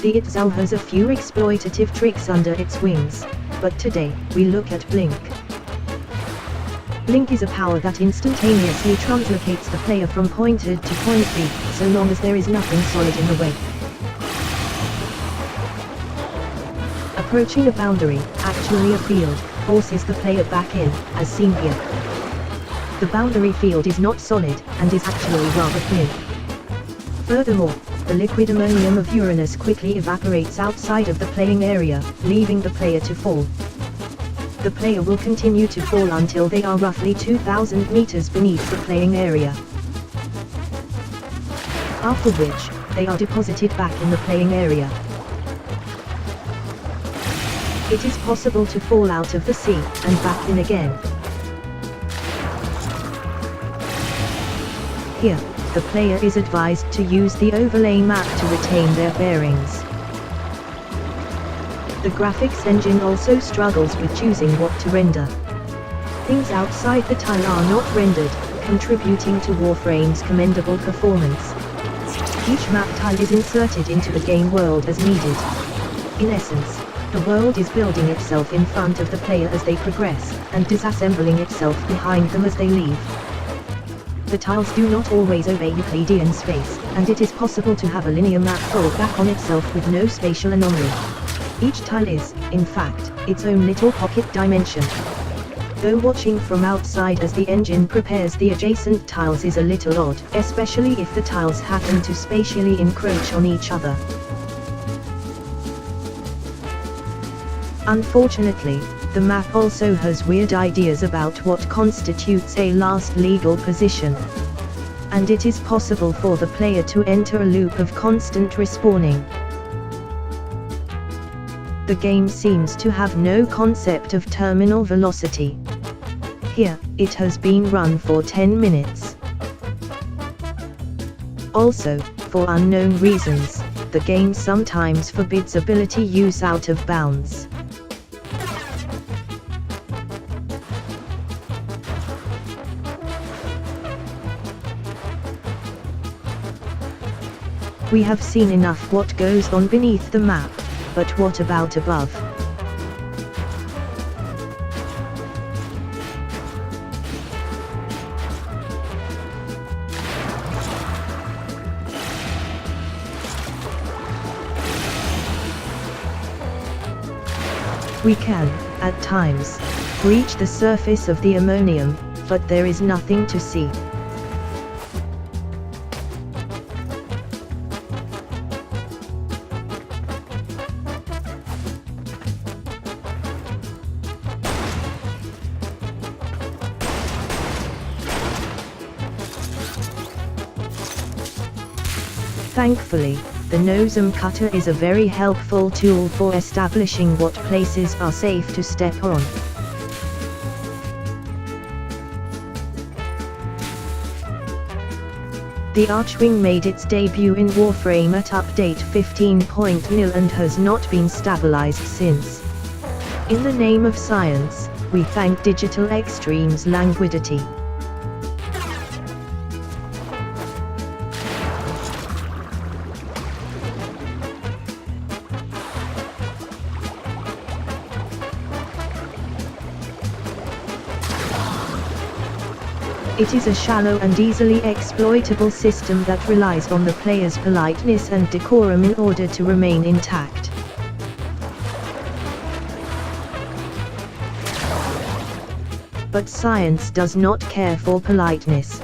The Itzal has a few exploitative tricks under its wings, but today, we look at Blink. Blink is a power that instantaneously translocates the player from point A to point B, so long as there is nothing solid in the way. Approaching a boundary, actually a field, forces the player back in, as seen here. The boundary field is not solid, and is actually rather thin. Furthermore, the liquid ammonium of Uranus quickly evaporates outside of the playing area, leaving the player to fall. The player will continue to fall until they are roughly 2,000 meters beneath the playing area. After which, they are deposited back in the playing area. It is possible to fall out of the sea, and back in again. Here, the player is advised to use the overlay map to retain their bearings. The graphics engine also struggles with choosing what to render. Things outside the tile are not rendered, contributing to Warframe's commendable performance. Each map tile is inserted into the game world as needed. In essence, the world is building itself in front of the player as they progress, and disassembling itself behind them as they leave. The tiles do not always obey Euclidean space, and it is possible to have a linear map fall back on itself with no spatial anomaly. Each tile is, in fact, its own little pocket dimension. Though watching from outside as the engine prepares the adjacent tiles is a little odd, especially if the tiles happen to spatially encroach on each other. Unfortunately, the map also has weird ideas about what constitutes a last legal position. And it is possible for the player to enter a loop of constant respawning. The game seems to have no concept of terminal velocity. Here, it has been run for 10 minutes. Also, for unknown reasons, the game sometimes forbids ability use out of bounds. We have seen enough what goes on beneath the map, but what about above? We can, at times, reach the surface of the ammonium, but there is nothing to see. Thankfully, the Nosam Cutter is a very helpful tool for establishing what places are safe to step on. The Archwing made its debut in Warframe at update 15.0 and has not been stabilized since. In the name of science, we thank Digital Extreme's languidity. It is a shallow and easily exploitable system that relies on the player's politeness and decorum in order to remain intact. But science does not care for politeness.